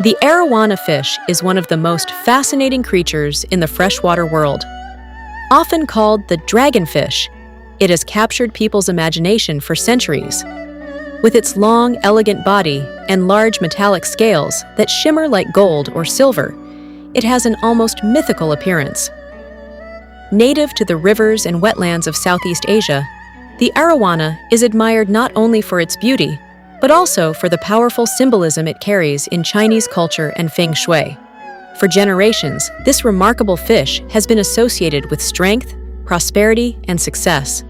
The Arowana fish is one of the most fascinating creatures in the freshwater world. Often called the dragonfish, it has captured people's imagination for centuries. With its long, elegant body and large metallic scales that shimmer like gold or silver, it has an almost mythical appearance. Native to the rivers and wetlands of Southeast Asia, the Arowana is admired not only for its beauty, but also for the powerful symbolism it carries in Chinese culture and Feng Shui. For generations, this remarkable fish has been associated with strength, prosperity, and success.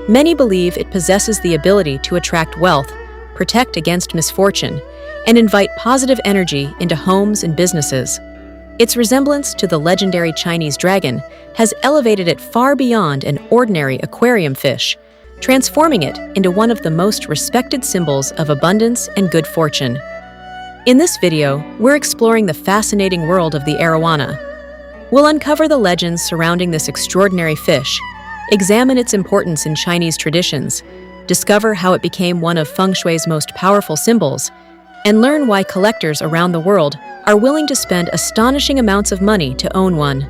Many believe it possesses the ability to attract wealth, protect against misfortune, and invite positive energy into homes and businesses. Its resemblance to the legendary Chinese dragon has elevated it far beyond an ordinary aquarium fish, transforming it into one of the most respected symbols of abundance and good fortune. In this video, we're exploring the fascinating world of the Arowana. We'll uncover the legends surrounding this extraordinary fish, examine its importance in Chinese traditions, discover how it became one of Feng Shui's most powerful symbols, and learn why collectors around the world are willing to spend astonishing amounts of money to own one.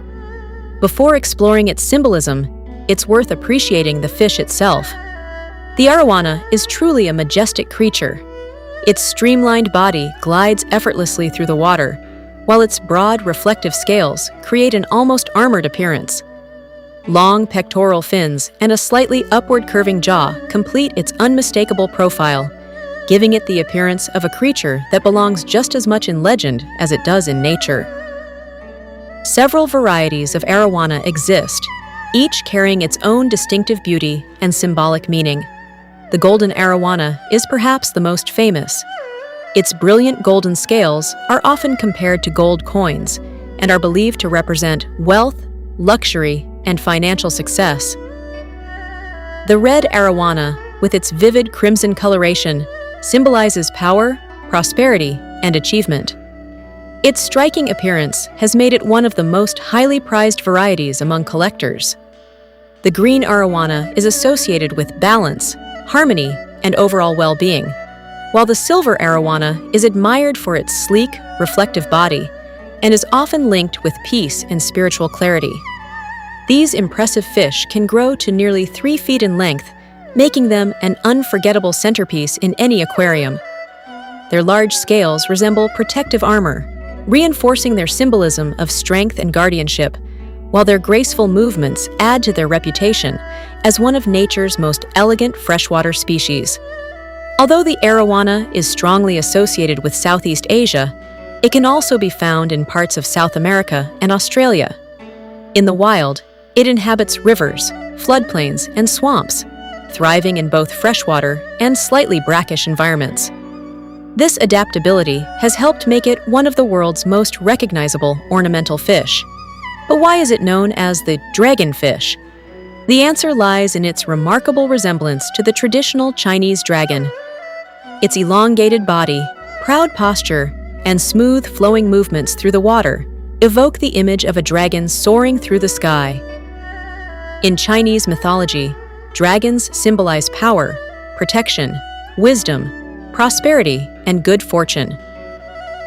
Before exploring its symbolism, it's worth appreciating the fish itself. The Arowana is truly a majestic creature. Its streamlined body glides effortlessly through the water, while its broad, reflective scales create an almost armored appearance. Long pectoral fins and a slightly upward curving jaw complete its unmistakable profile, giving it the appearance of a creature that belongs just as much in legend as it does in nature. Several varieties of Arowana exist, each carrying its own distinctive beauty and symbolic meaning. The golden Arowana is perhaps the most famous. Its brilliant golden scales are often compared to gold coins and are believed to represent wealth, luxury, and financial success. The red Arowana, with its vivid crimson coloration, symbolizes power, prosperity, and achievement. Its striking appearance has made it one of the most highly prized varieties among collectors. The green Arowana is associated with balance, harmony, and overall well-being, while the silver Arowana is admired for its sleek, reflective body and is often linked with peace and spiritual clarity. These impressive fish can grow to nearly 3 feet in length, making them an unforgettable centerpiece in any aquarium. Their large scales resemble protective armor, reinforcing their symbolism of strength and guardianship, while their graceful movements add to their reputation as one of nature's most elegant freshwater species. Although the Arowana is strongly associated with Southeast Asia, it can also be found in parts of South America and Australia. In the wild, it inhabits rivers, floodplains, and swamps, thriving in both freshwater and slightly brackish environments. This adaptability has helped make it one of the world's most recognizable ornamental fish. But why is it known as the dragonfish? The answer lies in its remarkable resemblance to the traditional Chinese dragon. Its elongated body, proud posture, and smooth flowing movements through the water evoke the image of a dragon soaring through the sky. In Chinese mythology, dragons symbolize power, protection, wisdom, prosperity, and good fortune.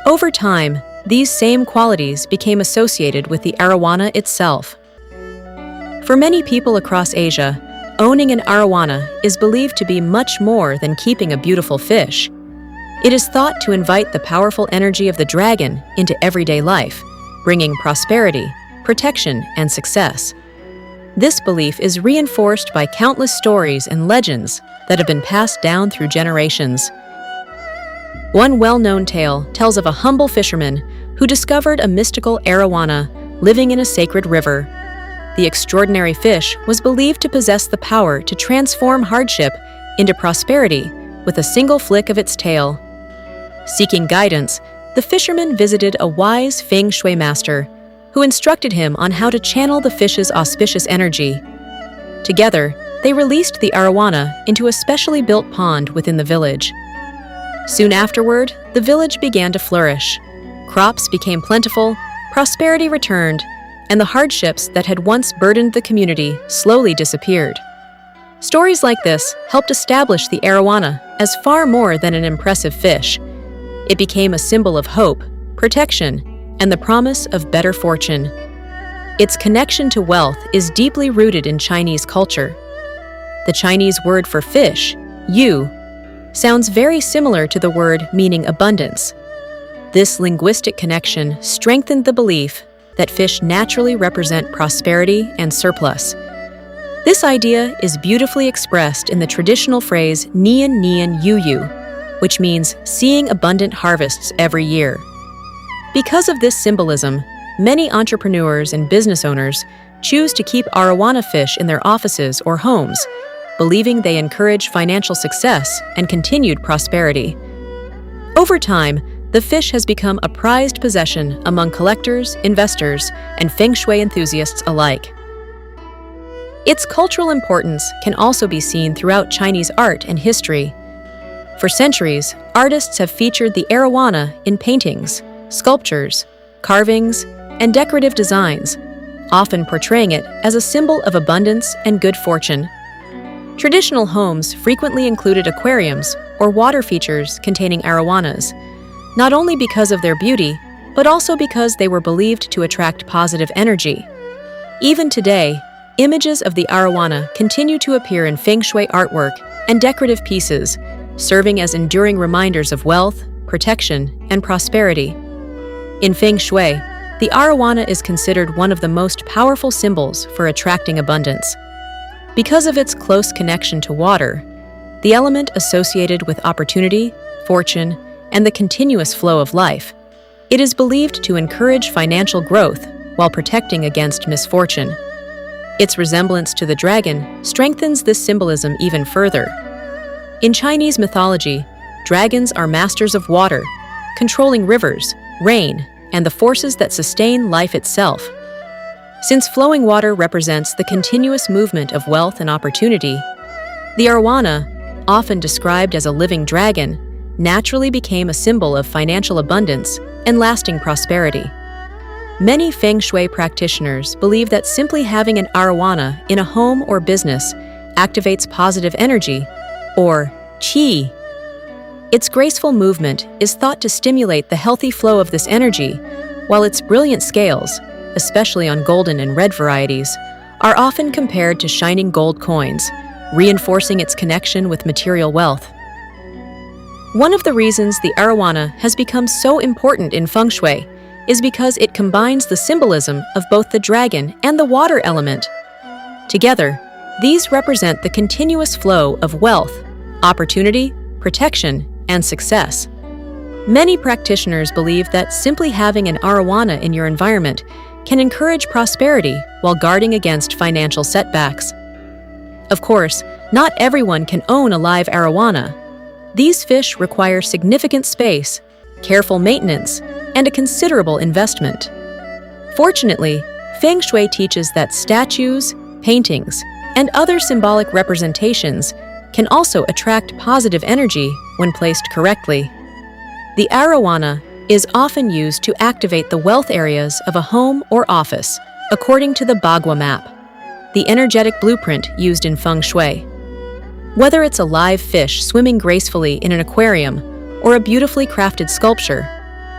Over time, these same qualities became associated with the Arowana itself. For many people across Asia, owning an Arowana is believed to be much more than keeping a beautiful fish. It is thought to invite the powerful energy of the dragon into everyday life, bringing prosperity, protection, and success. This belief is reinforced by countless stories and legends that have been passed down through generations. One well-known tale tells of a humble fisherman who discovered a mystical Arowana living in a sacred river. The extraordinary fish was believed to possess the power to transform hardship into prosperity with a single flick of its tail. Seeking guidance, the fisherman visited a wise Feng Shui master who instructed him on how to channel the fish's auspicious energy. Together, they released the Arowana into a specially built pond within the village. Soon afterward, the village began to flourish. Crops became plentiful, prosperity returned, and the hardships that had once burdened the community slowly disappeared. Stories like this helped establish the Arowana as far more than an impressive fish. It became a symbol of hope, protection, and the promise of better fortune. Its connection to wealth is deeply rooted in Chinese culture. The Chinese word for fish, yu, sounds very similar to the word meaning abundance. This linguistic connection strengthened the belief that fish naturally represent prosperity and surplus. This idea is beautifully expressed in the traditional phrase Nian Nian Yu Yu, which means seeing abundant harvests every year. Because of this symbolism, many entrepreneurs and business owners choose to keep Arowana fish in their offices or homes, believing they encourage financial success and continued prosperity. Over time, the fish has become a prized possession among collectors, investors, and Feng Shui enthusiasts alike. Its cultural importance can also be seen throughout Chinese art and history. For centuries, artists have featured the Arowana in paintings, sculptures, carvings, and decorative designs, often portraying it as a symbol of abundance and good fortune. Traditional homes frequently included aquariums or water features containing Arowanas, not only because of their beauty, but also because they were believed to attract positive energy. Even today, images of the Arowana continue to appear in Feng Shui artwork and decorative pieces, serving as enduring reminders of wealth, protection, and prosperity. In Feng Shui, the Arowana is considered one of the most powerful symbols for attracting abundance. Because of its close connection to water, the element associated with opportunity, fortune, and the continuous flow of life, it is believed to encourage financial growth while protecting against misfortune. Its resemblance to the dragon strengthens this symbolism even further. In Chinese mythology, dragons are masters of water, controlling rivers, rain, and the forces that sustain life itself. Since flowing water represents the continuous movement of wealth and opportunity, the Arowana, often described as a living dragon, naturally became a symbol of financial abundance and lasting prosperity. Many Feng Shui practitioners believe that simply having an Arowana in a home or business activates positive energy, or qi. Its graceful movement is thought to stimulate the healthy flow of this energy, while its brilliant scales, especially on golden and red varieties, are often compared to shining gold coins, reinforcing its connection with material wealth. One of the reasons the Arowana has become so important in Feng Shui is because it combines the symbolism of both the dragon and the water element. Together, these represent the continuous flow of wealth, opportunity, protection, and success. Many practitioners believe that simply having an Arowana in your environment can encourage prosperity while guarding against financial setbacks. Of course, not everyone can own a live Arowana. These fish require significant space, careful maintenance, and a considerable investment. Fortunately, Feng Shui teaches that statues, paintings, and other symbolic representations can also attract positive energy when placed correctly. The Arowana is often used to activate the wealth areas of a home or office, according to the Bagua map, the energetic blueprint used in Feng Shui. Whether it's a live fish swimming gracefully in an aquarium or a beautifully crafted sculpture,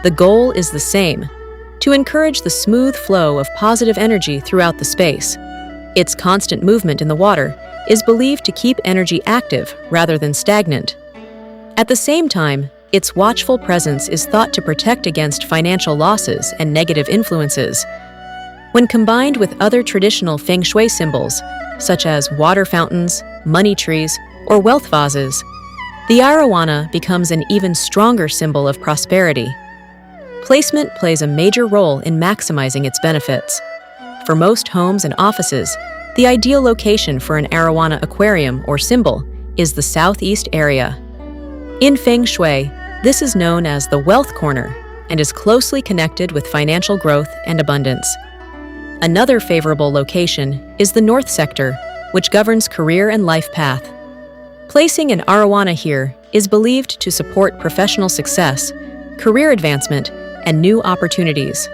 the goal is the same: to encourage the smooth flow of positive energy throughout the space. Its constant movement in the water is believed to keep energy active rather than stagnant. At the same time, its watchful presence is thought to protect against financial losses and negative influences. When combined with other traditional Feng Shui symbols, such as water fountains, money trees, or wealth vases, the Arowana becomes an even stronger symbol of prosperity. Placement plays a major role in maximizing its benefits. For most homes and offices, the ideal location for an Arowana aquarium or symbol is the southeast area. In Feng Shui, this is known as the wealth corner and is closely connected with financial growth and abundance. Another favorable location is the north sector, which governs career and life path. Placing an Arowana here is believed to support professional success, career advancement, and new opportunities.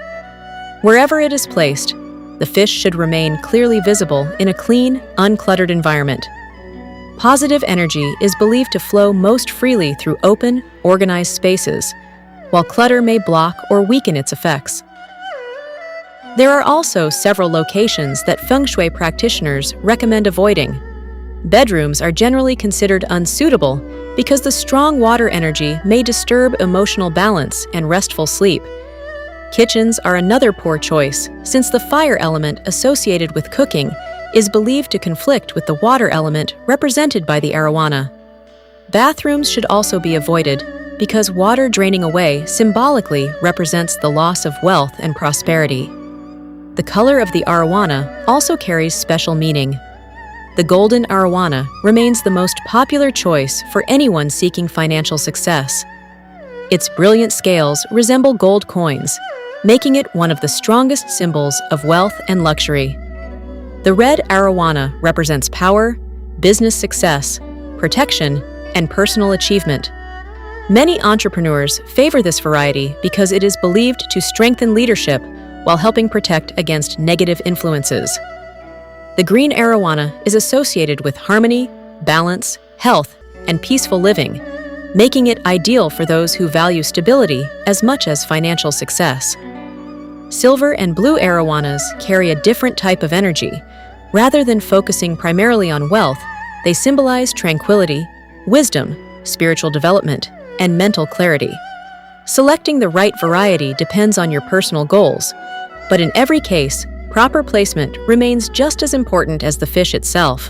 Wherever it is placed, the fish should remain clearly visible in a clean, uncluttered environment. Positive energy is believed to flow most freely through open, organized spaces. while clutter may block or weaken its effects. There are also several locations that Feng Shui practitioners recommend avoiding. Bedrooms are generally considered unsuitable because the strong water energy may disturb emotional balance and restful sleep. Kitchens are another poor choice, since the fire element associated with cooking is believed to conflict with the water element represented by the Arowana. Bathrooms should also be avoided because water draining away symbolically represents the loss of wealth and prosperity. The color of the Arowana also carries special meaning. The golden Arowana remains the most popular choice for anyone seeking financial success. Its brilliant scales resemble gold coins, making it one of the strongest symbols of wealth and luxury. The red Arowana represents power, business success, protection, and personal achievement. Many entrepreneurs favor this variety because it is believed to strengthen leadership while helping protect against negative influences. The green Arowana is associated with harmony, balance, health, and peaceful living, making it ideal for those who value stability as much as financial success. Silver and blue Arowanas carry a different type of energy. Rather than focusing primarily on wealth, they symbolize tranquility, wisdom, spiritual development, and mental clarity. Selecting the right variety depends on your personal goals, but in every case, proper placement remains just as important as the fish itself.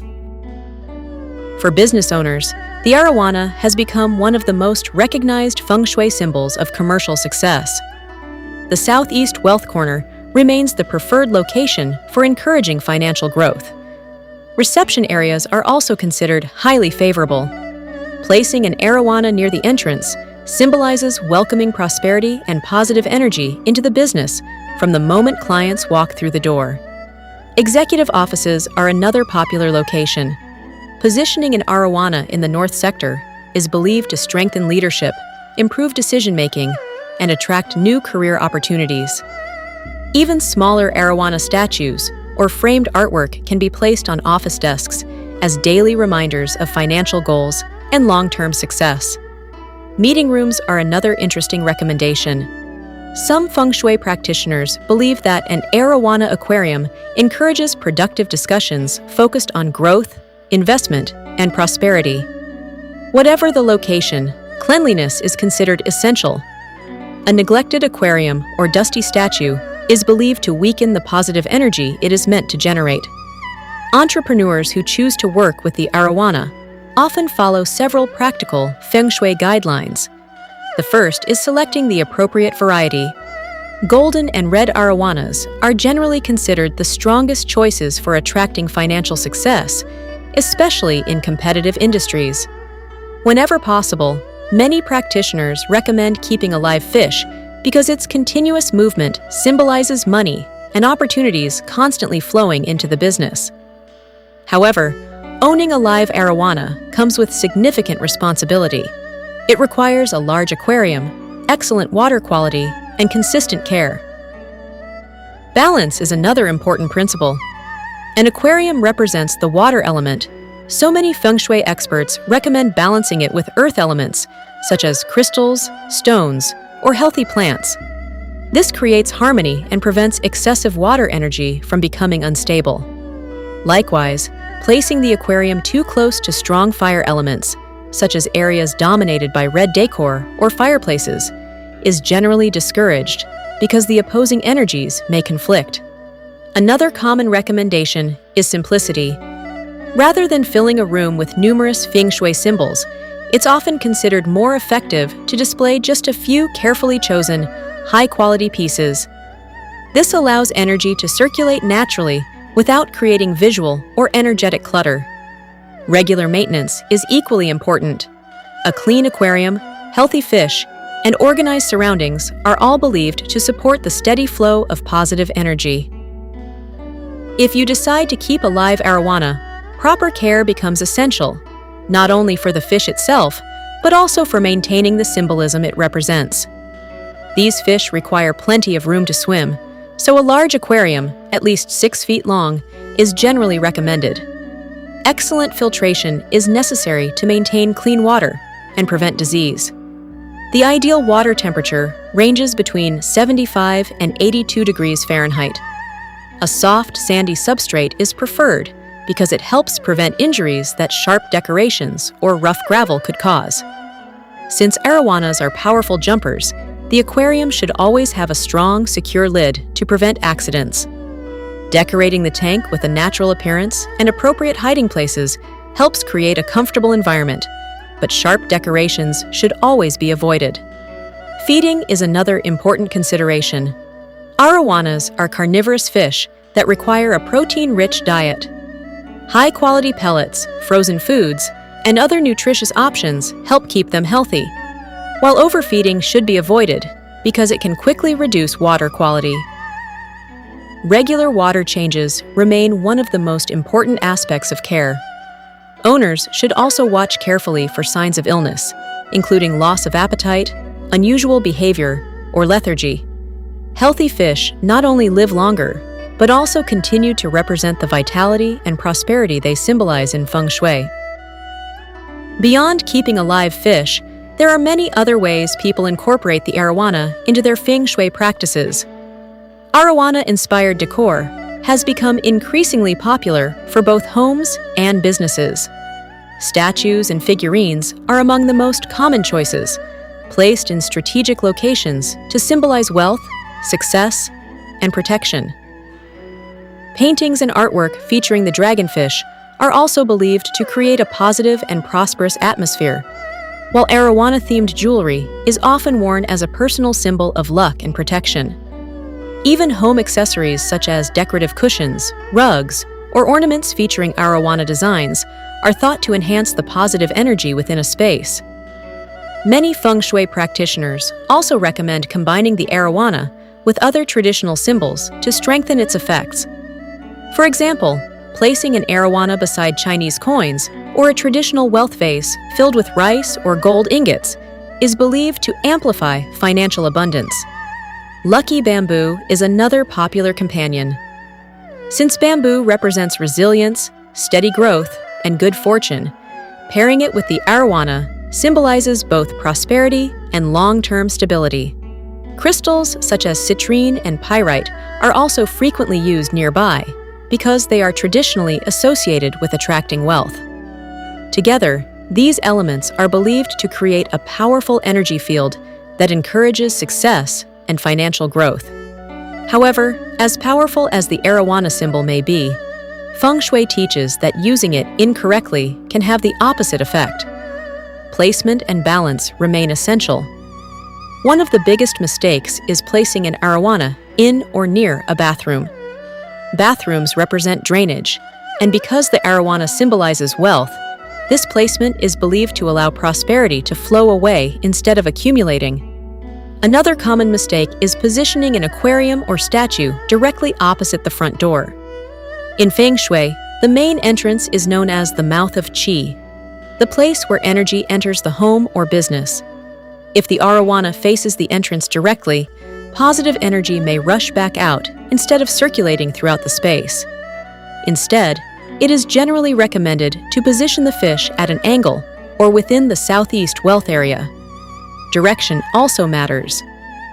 For business owners, the Arowana has become one of the most recognized Feng Shui symbols of commercial success. The southeast wealth corner remains the preferred location for encouraging financial growth. Reception areas are also considered highly favorable. Placing an Arowana near the entrance symbolizes welcoming prosperity and positive energy into the business from the moment clients walk through the door. Executive offices are another popular location. Positioning an Arowana in the north sector is believed to strengthen leadership, improve decision-making, and attract new career opportunities. Even smaller Arowana statues or framed artwork can be placed on office desks as daily reminders of financial goals and long-term success. Meeting rooms are another interesting recommendation. Some Feng Shui practitioners believe that an Arowana aquarium encourages productive discussions focused on growth, investment, and prosperity. Whatever the location, cleanliness is considered essential. A neglected aquarium or dusty statue is believed to weaken the positive energy it is meant to generate. Entrepreneurs who choose to work with the Arowana often follow several practical Feng Shui guidelines. The first is selecting the appropriate variety. Golden and red Arowanas are generally considered the strongest choices for attracting financial success, especially in competitive industries. Whenever possible, many practitioners recommend keeping a live fish because its continuous movement symbolizes money and opportunities constantly flowing into the business. However, owning a live Arowana comes with significant responsibility. It requires a large aquarium, excellent water quality, and consistent care. Balance is another important principle. An aquarium represents the water element, so many Feng Shui experts recommend balancing it with earth elements, such as crystals, stones, or healthy plants. This creates harmony and prevents excessive water energy from becoming unstable. Likewise, placing the aquarium too close to strong fire elements, such as areas dominated by red decor or fireplaces, is generally discouraged because the opposing energies may conflict. Another common recommendation is simplicity. Rather than filling a room with numerous Feng Shui symbols, it's often considered more effective to display just a few carefully chosen, high-quality pieces. This allows energy to circulate naturally without creating visual or energetic clutter. Regular maintenance is equally important. A clean aquarium, healthy fish, and organized surroundings are all believed to support the steady flow of positive energy. If you decide to keep a live Arowana, proper care becomes essential, not only for the fish itself, but also for maintaining the symbolism it represents. These fish require plenty of room to swim, so a large aquarium, at least 6 feet long, is generally recommended. Excellent filtration is necessary to maintain clean water and prevent disease. The ideal water temperature ranges between 75 and 82 degrees Fahrenheit. A soft, sandy substrate is preferred because it helps prevent injuries that sharp decorations or rough gravel could cause. Since Arowanas are powerful jumpers, the aquarium should always have a strong, secure lid to prevent accidents. Decorating the tank with a natural appearance and appropriate hiding places helps create a comfortable environment, but sharp decorations should always be avoided. Feeding is another important consideration. Arowanas are carnivorous fish that require a protein-rich diet. High-quality pellets, frozen foods, and other nutritious options help keep them healthy, while overfeeding should be avoided because it can quickly reduce water quality. Regular water changes remain one of the most important aspects of care. Owners should also watch carefully for signs of illness, including loss of appetite, unusual behavior, or lethargy. Healthy fish not only live longer, but also continue to represent the vitality and prosperity they symbolize in Feng Shui. Beyond keeping alive fish, there are many other ways people incorporate the Arowana into their Feng Shui practices. Arowana-inspired decor has become increasingly popular for both homes and businesses. Statues and figurines are among the most common choices, placed in strategic locations to symbolize wealth, success, and protection. Paintings and artwork featuring the dragonfish are also believed to create a positive and prosperous atmosphere, while Arowana-themed jewelry is often worn as a personal symbol of luck and protection. Even home accessories such as decorative cushions, rugs, or ornaments featuring Arowana designs are thought to enhance the positive energy within a space. Many Feng Shui practitioners also recommend combining the Arowana with other traditional symbols to strengthen its effects. For example, placing an Arowana beside Chinese coins or a traditional wealth vase filled with rice or gold ingots is believed to amplify financial abundance. Lucky bamboo is another popular companion. Since bamboo represents resilience, steady growth, and good fortune, pairing it with the Arowana symbolizes both prosperity and long-term stability. Crystals such as citrine and pyrite are also frequently used nearby because they are traditionally associated with attracting wealth. Together, these elements are believed to create a powerful energy field that encourages success and financial growth. However, as powerful as the Arowana symbol may be, Feng Shui teaches that using it incorrectly can have the opposite effect. Placement and balance remain essential. One of the biggest mistakes is placing an Arowana in or near a bathroom. Bathrooms represent drainage, and because the Arowana symbolizes wealth, this placement is believed to allow prosperity to flow away instead of accumulating. Another common mistake is positioning an aquarium or statue directly opposite the front door. In Feng Shui, the main entrance is known as the mouth of Qi, the place where energy enters the home or business. If the Arowana faces the entrance directly, positive energy may rush back out instead of circulating throughout the space. Instead, it is generally recommended to position the fish at an angle or within the southeast wealth area. Direction also matters.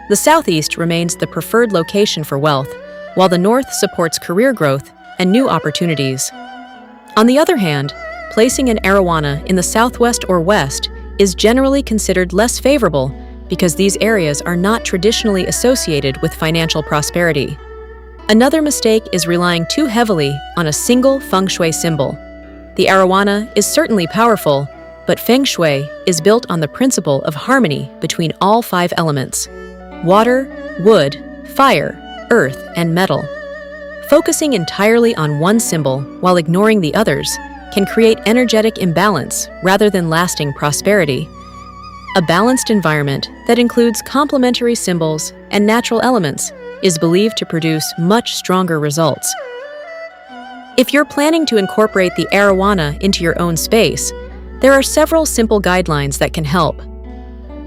The southeast remains the preferred location for wealth, while the north supports career growth and new opportunities. On the other hand, placing an Arowana in the southwest or west is generally considered less favorable because these areas are not traditionally associated with financial prosperity. Another mistake is relying too heavily on a single Feng Shui symbol. The Arowana is certainly powerful, but Feng Shui is built on the principle of harmony between all 5 elements: water, wood, fire, earth, and metal. Focusing entirely on one symbol while ignoring the others can create energetic imbalance rather than lasting prosperity. A balanced environment that includes complementary symbols and natural elements is believed to produce much stronger results. If you're planning to incorporate the Arowana into your own space, there are several simple guidelines that can help.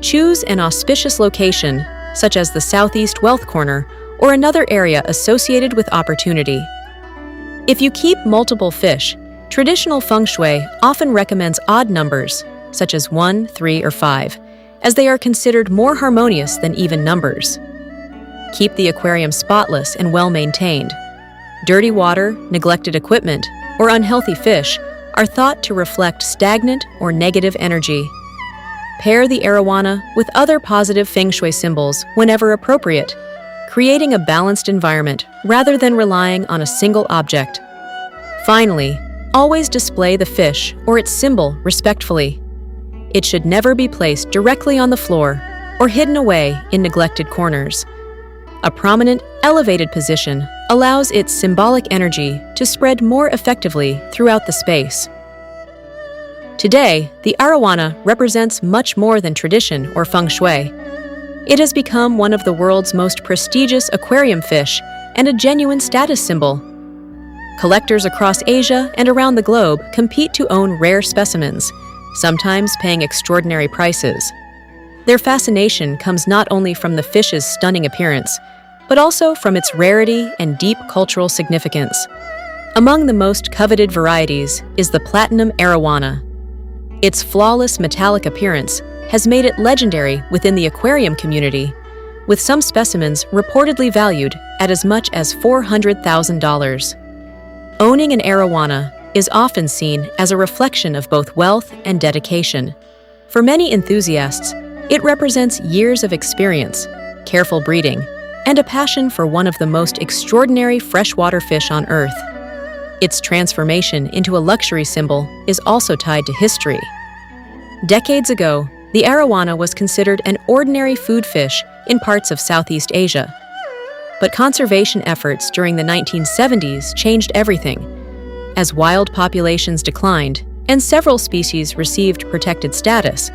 Choose an auspicious location, such as the southeast wealth corner or another area associated with opportunity. If you keep multiple fish, traditional Feng Shui often recommends odd numbers, such as 1, 3, or 5, as they are considered more harmonious than even numbers. Keep the aquarium spotless and well-maintained. Dirty water, neglected equipment, or unhealthy fish are thought to reflect stagnant or negative energy. Pair the Arowana with other positive Feng Shui symbols whenever appropriate, creating a balanced environment rather than relying on a single object. Finally, always display the fish or its symbol respectfully. It should never be placed directly on the floor or hidden away in neglected corners. A prominent, elevated position allows its symbolic energy to spread more effectively throughout the space. Today, the Arowana represents much more than tradition or feng shui. It has become one of the world's most prestigious aquarium fish and a genuine status symbol. Collectors across Asia and around the globe compete to own rare specimens, sometimes paying extraordinary prices. Their fascination comes not only from the fish's stunning appearance, but also from its rarity and deep cultural significance. Among the most coveted varieties is the platinum Arowana. Its flawless metallic appearance has made it legendary within the aquarium community, with some specimens reportedly valued at as much as $400,000. Owning an Arowana is often seen as a reflection of both wealth and dedication. For many enthusiasts, it represents years of experience, careful breeding, and a passion for one of the most extraordinary freshwater fish on Earth. Its transformation into a luxury symbol is also tied to history. Decades ago, the Arowana was considered an ordinary food fish in parts of Southeast Asia. But conservation efforts during the 1970s changed everything. As wild populations declined and several species received protected status,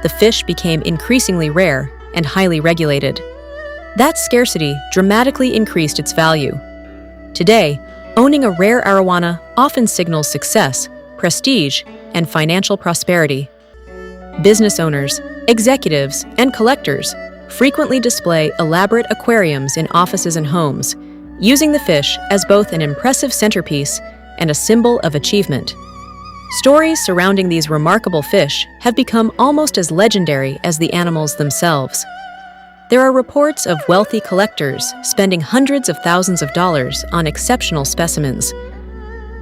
the fish became increasingly rare and highly regulated. That scarcity dramatically increased its value. Today, owning a rare Arowana often signals success, prestige, and financial prosperity. Business owners, executives, and collectors frequently display elaborate aquariums in offices and homes, using the fish as both an impressive centerpiece and a symbol of achievement. Stories surrounding these remarkable fish have become almost as legendary as the animals themselves. There are reports of wealthy collectors spending hundreds of thousands of dollars on exceptional specimens.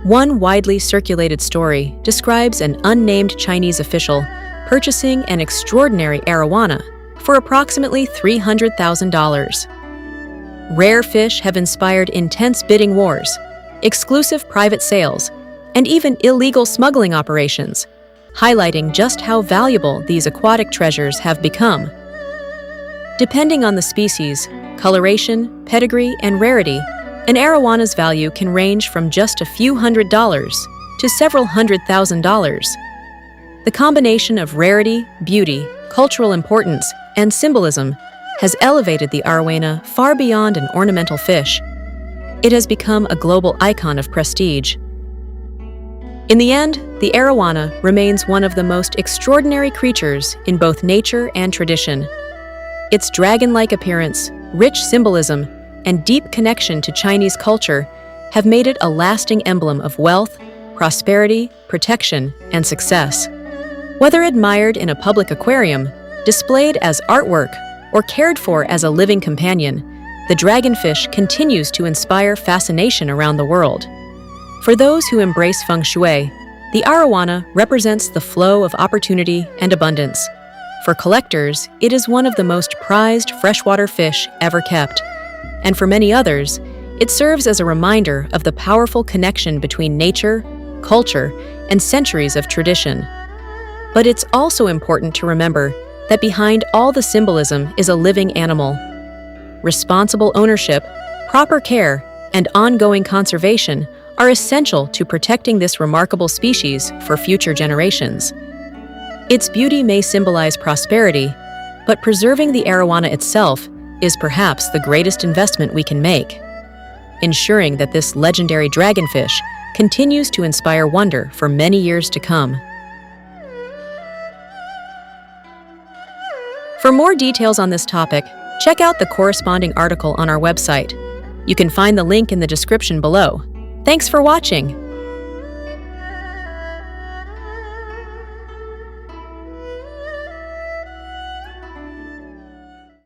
One widely circulated story describes an unnamed Chinese official purchasing an extraordinary Arowana for approximately $300,000. Rare fish have inspired intense bidding wars, exclusive private sales, and even illegal smuggling operations, highlighting just how valuable these aquatic treasures have become. Depending on the species, coloration, pedigree, and rarity, an Arowana's value can range from just a few $100s to several $100,000. The combination of rarity, beauty, cultural importance, and symbolism has elevated the Arowana far beyond an ornamental fish. It has become a global icon of prestige. In the end, the Arowana remains one of the most extraordinary creatures in both nature and tradition. Its dragon-like appearance, rich symbolism, and deep connection to Chinese culture have made it a lasting emblem of wealth, prosperity, protection, and success. Whether admired in a public aquarium, displayed as artwork, or cared for as a living companion, the dragonfish continues to inspire fascination around the world. For those who embrace Feng Shui, the Arowana represents the flow of opportunity and abundance. For collectors, it is one of the most prized freshwater fish ever kept. And for many others, it serves as a reminder of the powerful connection between nature, culture, and centuries of tradition. But it's also important to remember that behind all the symbolism is a living animal. Responsible ownership, proper care, and ongoing conservation are essential to protecting this remarkable species for future generations. Its beauty may symbolize prosperity, but preserving the Arowana itself is perhaps the greatest investment we can make, ensuring that this legendary dragonfish continues to inspire wonder for many years to come. For more details on this topic, check out the corresponding article on our website. You can find the link in the description below. Thanks for watching.